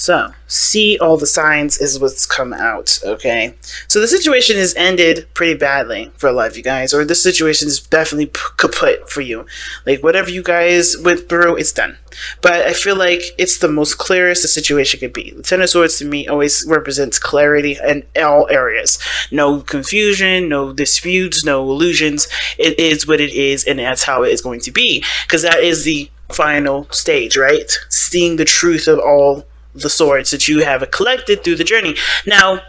So, see all the signs is what's come out, okay? So the situation has ended pretty badly for a lot of you guys, or this situation is definitely kaput for you. Like, whatever you guys went through, it's done. But I feel like it's the most clearest the situation could be. The Ten of Swords, to me, always represents clarity in all areas. No confusion, no disputes, no illusions. It is what it is, and that's how it is going to be. Because that is the final stage, right? Seeing the truth of all the swords that you have collected through the journey. Now,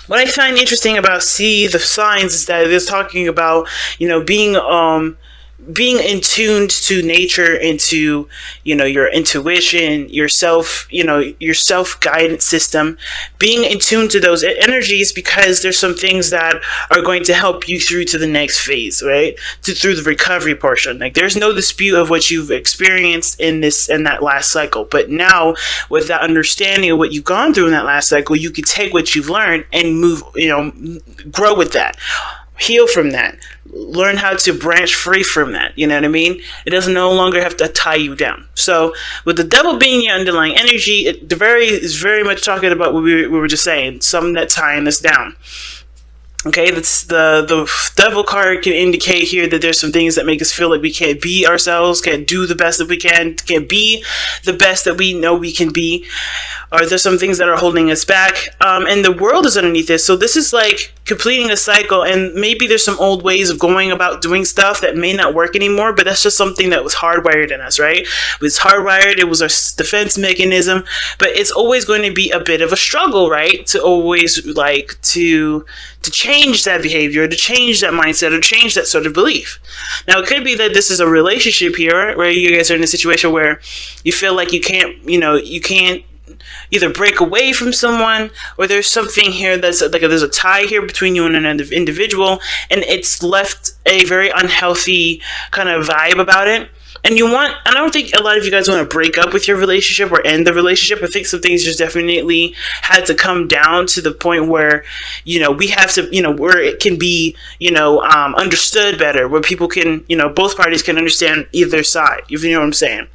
what I find interesting about see the signs is that it's talking about, you know, being in tuned to nature, into, you know, your intuition, yourself, you know, your self-guidance system, being in tune to those energies, because there's some things that are going to help you through to the next phase, right? Through the recovery portion. Like, there's no dispute of what you've experienced in that last cycle, but now with that understanding of what you've gone through in that last cycle, you can take what you've learned and move, you know, grow with that, heal from that, learn how to branch free from that. You know what I mean? It doesn't no longer have to tie you down. So with the devil being your underlying energy, it is very much talking about what we were just saying, something that's tying us down. Okay, that's the devil card can indicate here that there's some things that make us feel like we can't be ourselves, can't do the best that we can't be the best that we know we can be. Or there's some things that are holding us back. And the world is underneath this. So this is like completing a cycle, and maybe there's some old ways of going about doing stuff that may not work anymore, but that's just something that was hardwired in us, right? It was hardwired, it was our defense mechanism, but it's always going to be a bit of a struggle, right? To always like to change that behavior, to change that mindset, or change that sort of belief. Now, it could be that this is a relationship here, where you guys are in a situation where you feel like you can't either break away from someone, or there's something here that's like there's a tie here between you and another individual, and it's left a very unhealthy kind of vibe about it. And I don't think a lot of you guys want to break up with your relationship or end the relationship. I think some things just definitely had to come down to the point where, you know, we have to, you know, where it can be, you know, understood better, where people can, you know, both parties can understand either side, if you know what I'm saying.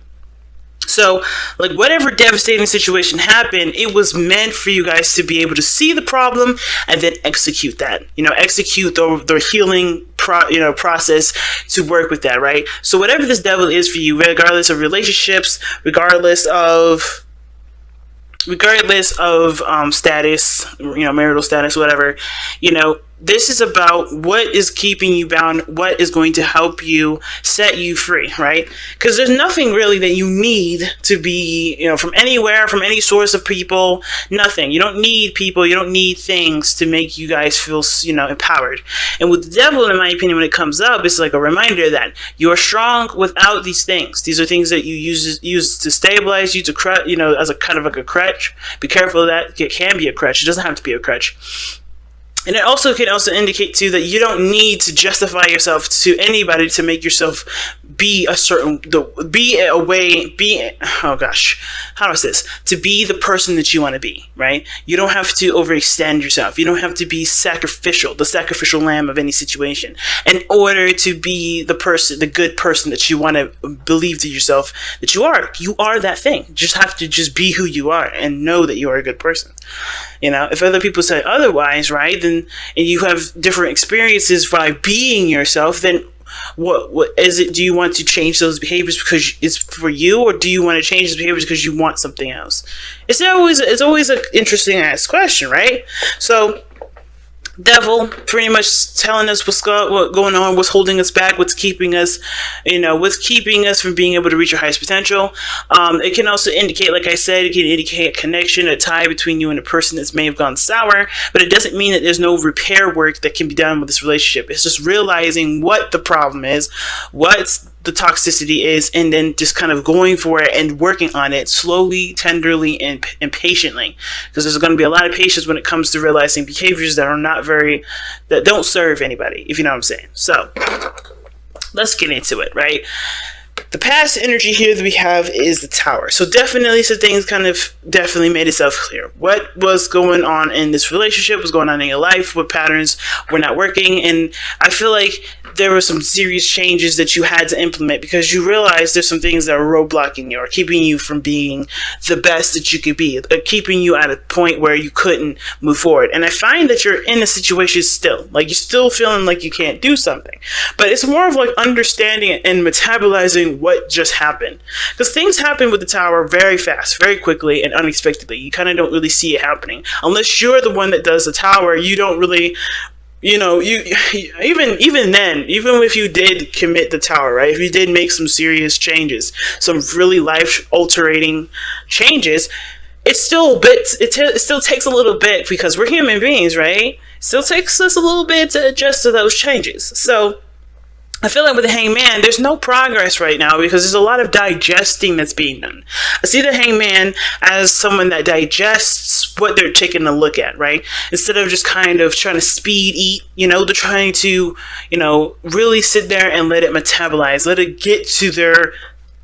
So, like, whatever devastating situation happened, it was meant for you guys to be able to see the problem and then execute that. You know, execute the healing process to work with that, right? So whatever this devil is for you, regardless of relationships, regardless of status, you know, marital status, whatever, you know, this is about what is keeping you bound, what is going to help you set you free, right? Because there's nothing really that you need to be, you know, from anywhere, from any source of people, nothing. You don't need people, you don't need things to make you guys feel, you know, empowered. And with the devil, in my opinion, when it comes up, it's like a reminder that you are strong without these things. These are things that you use to stabilize you, to you know, as a kind of like a crutch. Be careful of that. It can be a crutch. It doesn't have to be a crutch. And it also can indicate too that you don't need to justify yourself to anybody to make yourself be a certain, oh gosh, how is this? To be the person that you want to be, right? You don't have to overextend yourself. You don't have to be sacrificial, the sacrificial lamb of any situation, in order to be the person, the good person that you want to believe to yourself that you are. You are that thing. You just have to just be who you are and know that you are a good person. You know, if other people say otherwise, right, then, and you have different experiences by being yourself, then what is it? Do you want to change those behaviors because it's for you, or do you want to change those behaviors because you want something else? It's always an interesting asked question, right? So, devil pretty much telling us what's going on, what's holding us back, what's keeping us, you know, what's keeping us from being able to reach our highest potential. It can also indicate, like I said, it can indicate a connection, a tie between you and a person that may have gone sour, but it doesn't mean that there's no repair work that can be done with this relationship. It's just realizing what the problem is, what the toxicity is, and then just kind of going for it and working on it slowly, tenderly, and patiently, because there's going to be a lot of patience when it comes to realizing behaviors that don't serve anybody, if you know what I'm saying. So let's get into it, right? The past energy here that we have is the Tower. So definitely some things definitely made itself clear. What was going on in this relationship, what's going on in your life, what patterns were not working. And I feel like there were some serious changes that you had to implement because you realized there's some things that are roadblocking you or keeping you from being the best that you could be, keeping you at a point where you couldn't move forward. And I find that you're in a situation still, like you're still feeling like you can't do something, but it's more of like understanding and metabolizing what just happened, because things happen with the Tower very fast, very quickly, and unexpectedly. You kind of don't really see it happening unless you're the one that does the Tower. You don't really, you even then, even if you did commit the Tower, right, if you did make some serious changes, some really life altering changes, it still takes a little bit, because we're human beings, right? It still takes us a little bit to adjust to those changes. So I feel like with the Hangman, there's no progress right now because there's a lot of digesting that's being done. I see the Hangman as someone that digests what they're taking a look at, right? Instead of just kind of trying to speed eat, they're trying to, really sit there and let it metabolize, let it get to their,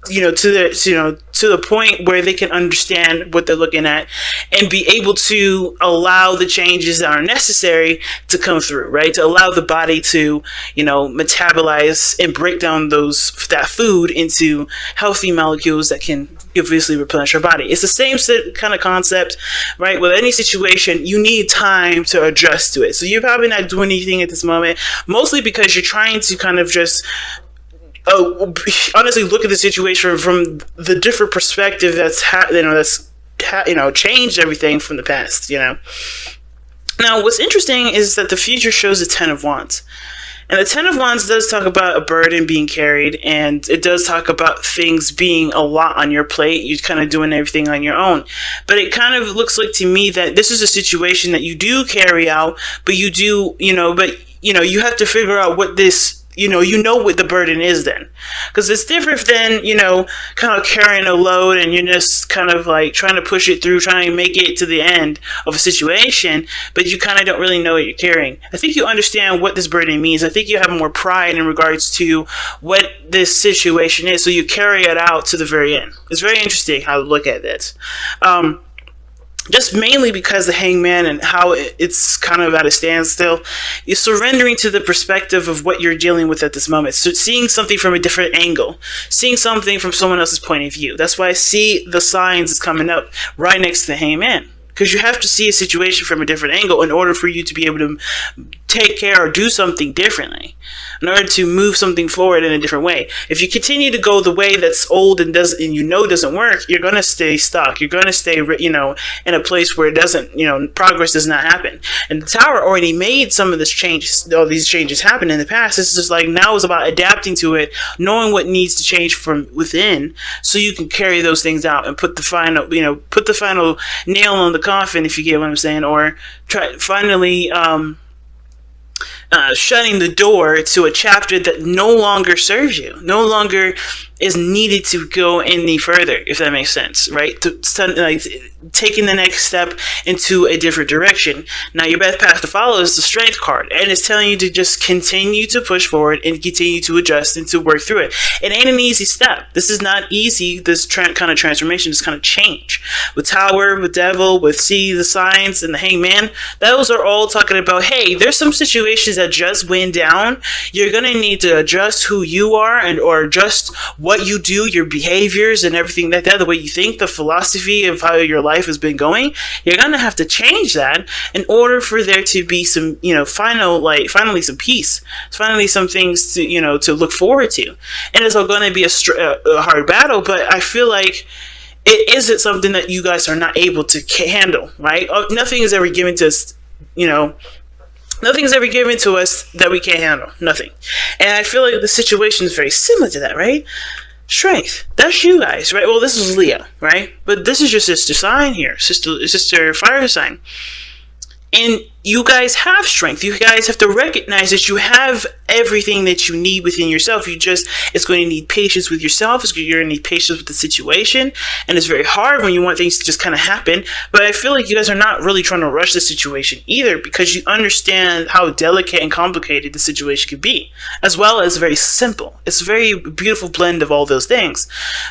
to the point where they can understand what they're looking at and be able to allow the changes that are necessary to come through, right? To allow the body to, metabolize and break down that food into healthy molecules that can obviously replenish your body. It's the same kind of concept, right? With any situation, you need time to adjust to it. So you're probably not doing anything at this moment, mostly because you're trying to kind of just honestly look at the situation from the different perspective that's changed everything from the past. Now what's interesting is that the future shows the 10 of Wands, and the 10 of Wands does talk about a burden being carried, and it does talk about things being a lot on your plate. You're kind of doing everything on your own, but it kind of looks like to me that this is a situation that you do carry out, but you do, you have to figure out what this, what the burden is then. Because it's different than, kind of carrying a load and you're just kind of like trying to push it through, trying to make it to the end of a situation, but you kind of don't really know what you're carrying. I think you understand what this burden means. I think you have more pride in regards to what this situation is, so you carry it out to the very end. It's very interesting how to look at this. Just mainly because the Hangman and how it's kind of at a standstill, you're surrendering to the perspective of what you're dealing with at this moment. So seeing something from a different angle, seeing something from someone else's point of view. That's why I see the signs is coming up right next to the Hangman. Because you have to see a situation from a different angle in order for you to be able to take care or do something differently, in order to move something forward in a different way. If you continue to go the way that's old and doesn't work, you're going to stay stuck. You're going to stay, in a place where it doesn't, progress does not happen. And the Tower already made some of all these changes happen in the past. It's just like now it's about adapting to it, knowing what needs to change from within, so you can carry those things out and put the final nail on the coffin, if you get what I'm saying, or finally shutting the door to a chapter that no longer serves you, no longer is needed to go any further, if that makes sense, right? Taking the next step into a different direction. Now, your best path to follow is the Strength card, and it's telling you to just continue to push forward and continue to adjust and to work through it. It ain't an easy step. This is not easy, this kind of transformation, this kind of change. With Tower, with Devil, with the Signs, and the Hangman, those are all talking about, hey, there's some situations that just went down. You're going to need to adjust who you are or adjust what you do, your behaviors and everything like that, the way you think, the philosophy of how your life has been going. You're going to have to change that in order for there to be some, finally some peace, finally some things to, to look forward to. And it's all going to be a hard battle, but I feel like it isn't something that you guys are not able to handle, right? Nothing is ever given to us, nothing's ever given to us that we can't handle. Nothing. And I feel like the situation is very similar to that, right? Strength. That's you guys, right? Well, this is Leo, right? But this is your sister sign here. Sister fire sign. And you guys have strength. You guys have to recognize that you have everything that you need within yourself. It's going to need patience with yourself. You're going to need patience with the situation. And it's very hard when you want things to just kind of happen. But I feel like you guys are not really trying to rush the situation either, because you understand how delicate and complicated the situation could be, as well as very simple. It's a very beautiful blend of all those things,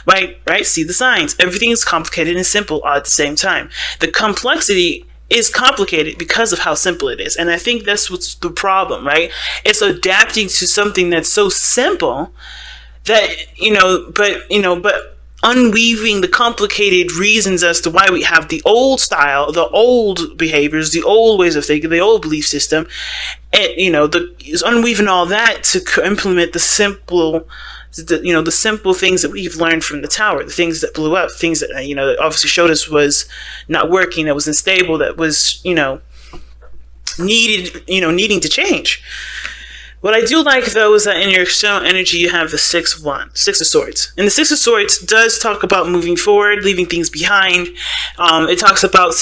right? See the signs. Everything is complicated and simple at the same time. The complexity is complicated because of how simple it is. And I think that's what's the problem, right? It's adapting to something that's so simple that, but unweaving the complicated reasons as to why we have the old style, the old behaviors, the old ways of thinking, the old belief system, and is unweaving all that to implement the simple things that we've learned from the tower, the things that blew up, things that that obviously showed us was not working, that was unstable, that was needing to change. What I do like, though, is that in your external energy, you have the Six of Swords. And the Six of Swords does talk about moving forward, leaving things behind. It talks about,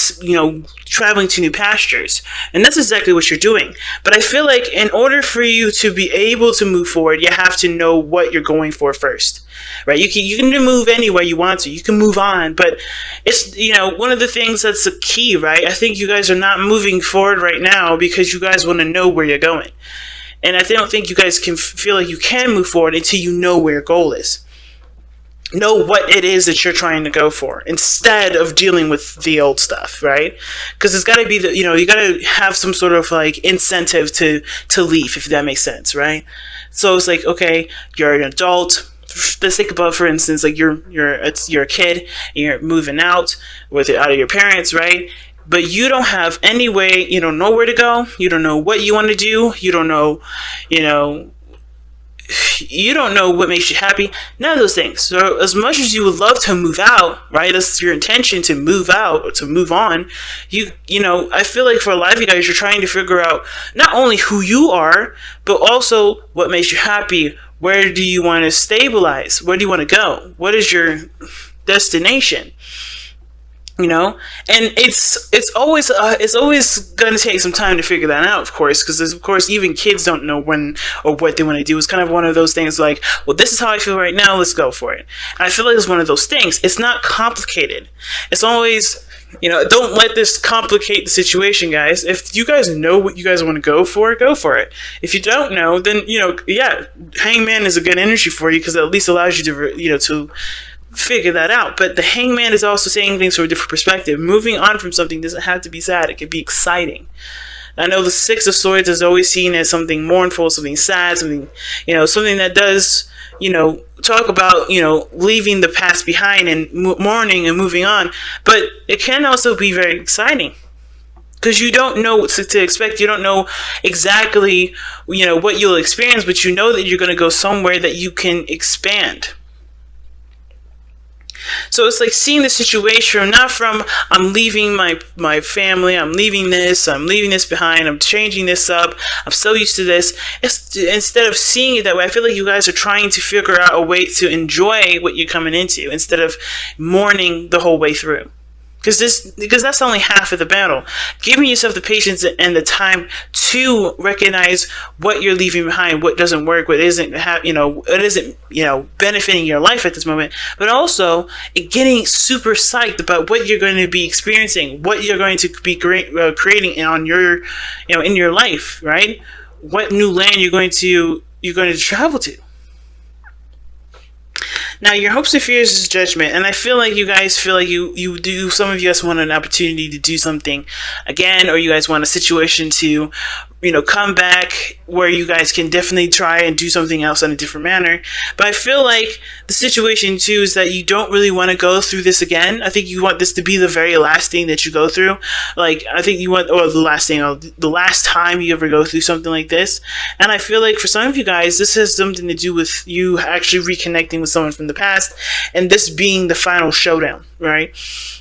traveling to new pastures. And that's exactly what you're doing. But I feel like in order for you to be able to move forward, you have to know what you're going for first. Right? You can move anywhere you want to. You can move on. But it's, one of the things that's the key, right? I think you guys are not moving forward right now because you guys want to know where you're going. And I don't think you guys can feel like you can move forward until you know where your goal is. Know what it is that you're trying to go for instead of dealing with the old stuff, right? Because it's got to be you got to have some sort of like incentive to leave, if that makes sense, right? So it's like, okay, you're an adult. Let's think about, for instance, like you're a kid and you're moving out out of your parents, right? But you don't have any way, you don't know where to go. You don't know what you want to do. You don't know, you don't know what makes you happy. None of those things. So as much as you would love to move out, right? That's your intention, to move out or to move on. I feel like for a lot of you guys, you're trying to figure out not only who you are, but also what makes you happy. Where do you want to stabilize? Where do you want to go? What is your destination? And it's always going to take some time to figure that out, of course, because of course even kids don't know when or what they want to do. It's kind of one of those things like, well, this is how I feel right now, let's go for it. And I feel like it's one of those things. It's not complicated. It's always, don't let this complicate the situation, guys. If you guys know what you guys want to go for it. If you don't know, then Hangman is a good energy for you, because it at least allows you to to figure that out. But the Hangman is also saying things from a different perspective. Moving on from something doesn't have to be sad. It can be exciting. I know the Six of Swords is always seen as something mournful, something sad, something that does talk about leaving the past behind and mourning and moving on. But it can also be very exciting, because you don't know what to expect. You don't know exactly what you'll experience, but you know that you're going to go somewhere that you can expand. So it's like seeing the situation not from, I'm leaving my family, I'm leaving this behind, I'm changing this up, I'm so used to this. Instead of seeing it that way, I feel like you guys are trying to figure out a way to enjoy what you're coming into instead of mourning the whole way through. Because that's only half of the battle. Giving yourself the patience and the time to recognize what you're leaving behind, what doesn't work, what isn't benefiting your life at this moment, but also getting super psyched about what you're going to be experiencing, what you're going to be creating on your in your life, right? What new land you're going to travel to. Now, your hopes and fears is judgment, and I feel like you guys feel like you do. Some of you guys want an opportunity to do something again, or you guys want a situation to, come back where you guys can definitely try and do something else in a different manner. But I feel like the situation too is that you don't really want to go through this again. I think you want this to be the very last thing that you go through. Like, I think you want, or the last thing, or the last time you ever go through something like this. And I feel like for some of you guys, this has something to do with you actually reconnecting with someone from the past, and this being the final showdown, right?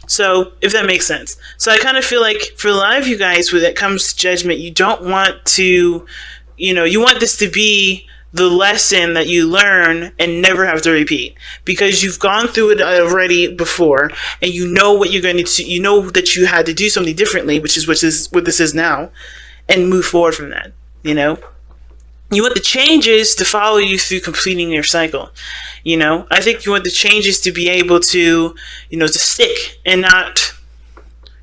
So, if that makes sense. So I kind of feel like for a lot of you guys, when it comes to judgment, you don't want to, you want this to be the lesson that you learn and never have to repeat, because you've gone through it already before, and you know what you're going to, that you had to do something differently, which is what this is now, and move forward from that, You want the changes to follow you through completing your cycle. I think you want the changes to be able to, to stick and not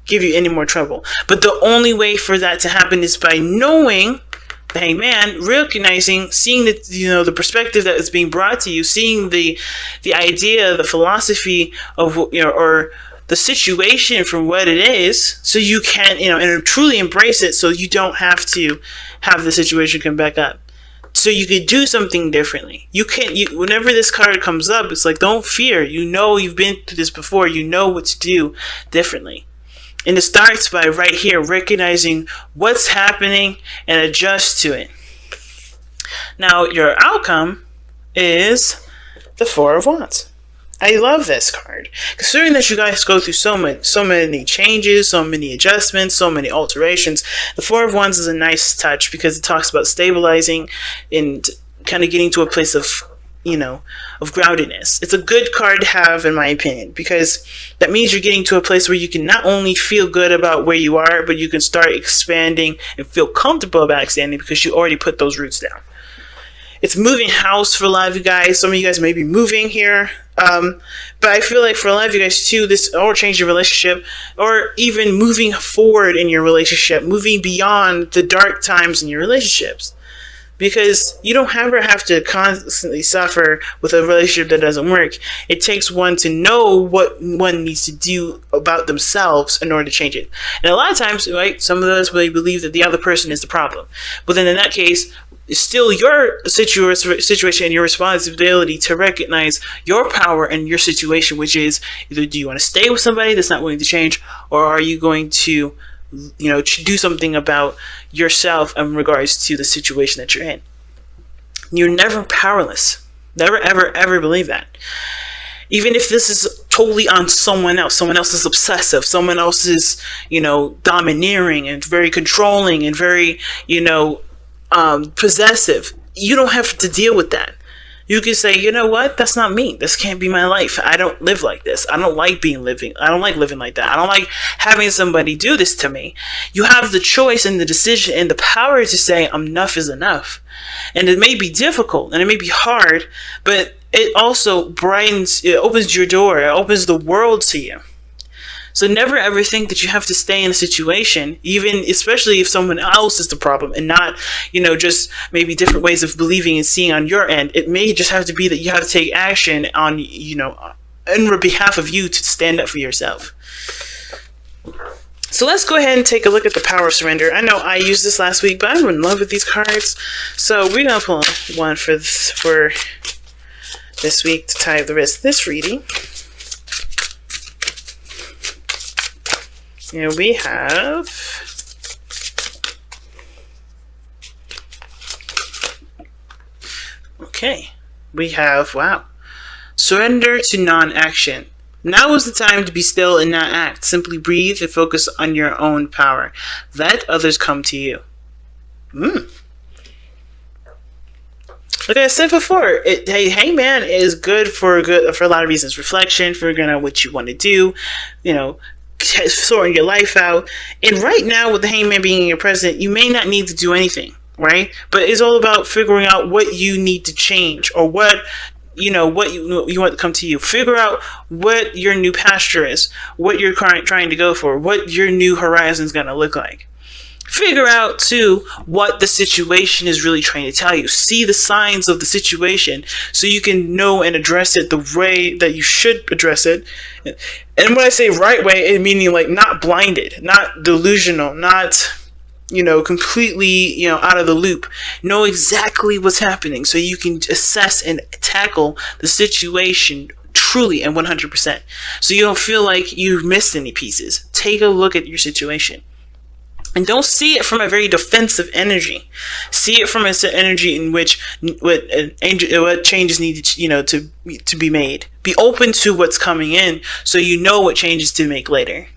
give you any more trouble. But the only way for that to happen is by knowing the Hangman, recognizing, seeing the perspective that is being brought to you, seeing the idea, the philosophy of, or the situation from what it is, so you can, and truly embrace it, so you don't have to have the situation come back up. So you could do something differently. Whenever this card comes up, it's like, don't fear. You've been through this before. You know what to do differently. And it starts by right here, recognizing what's happening and adjust to it. Now, your outcome is the Four of Wands. I love this card. Considering that you guys go through so many changes, so many adjustments, so many alterations, the Four of Wands is a nice touch because it talks about stabilizing and kind of getting to a place of groundedness. It's a good card to have, in my opinion, because that means you're getting to a place where you can not only feel good about where you are, but you can start expanding and feel comfortable about expanding because you already put those roots down. It's moving house for a lot of you guys. Some of you guys may be moving here. But I feel like for a lot of you guys too, this or change your relationship, or even moving forward in your relationship, moving beyond the dark times in your relationships. Because you don't ever have to constantly suffer with a relationship that doesn't work. It takes one to know what one needs to do about themselves in order to change it. And a lot of times, right, some of us may believe that the other person is the problem. But then in that case, it's still your situation and your responsibility to recognize your power and your situation, which is either do you want to stay with somebody that's not willing to change, or are you going to do something about yourself in regards to the situation that you're in. You're never powerless. Never, ever, ever believe that. Even if this is totally on someone else is obsessive, someone else is, domineering and very controlling and very, possessive. You don't have to deal with that. You can say, you know what? That's not me. This can't be my life. I don't live like this. I don't like living like that. I don't like having somebody do this to me. You have the choice and the decision and the power to say enough is enough. And it may be difficult and it may be hard, but it also opens your door. It opens the world to you. So never ever think that you have to stay in a situation, especially if someone else is the problem and not, just maybe different ways of believing and seeing on your end. It may just have to be that you have to take action on, on behalf of you to stand up for yourself. So let's go ahead and take a look at the power of surrender. I know I used this last week, but I'm in love with these cards. So we're going to pull one for this week to tie up the rest of this reading. Here we have wow. Surrender to non-action. Now is the time to be still and not act. Simply breathe and focus on your own power. Let others come to you. Like I said before, Hangman is good for a lot of reasons. Reflection, figuring out what you want to do, sorting your life out. And right now, with the Hangman being your president, you may not need to do anything, right? But it's all about figuring out what you need to change, or what you want to come to you. Figure out what your new pasture is, what you're trying to go for, what your new horizon is going to look like. Figure out, too, what the situation is really trying to tell you. See the signs of the situation so you can know and address it the way that you should address it. And when I say right way, it meaning like not blinded, not delusional, not, completely, out of the loop. Know exactly what's happening so you can assess and tackle the situation truly and 100%. So you don't feel like you've missed any pieces. Take a look at your situation. And don't see it from a very defensive energy. See it from an energy in which what changes need to be made. Be open to what's coming in, so you know what changes to make later.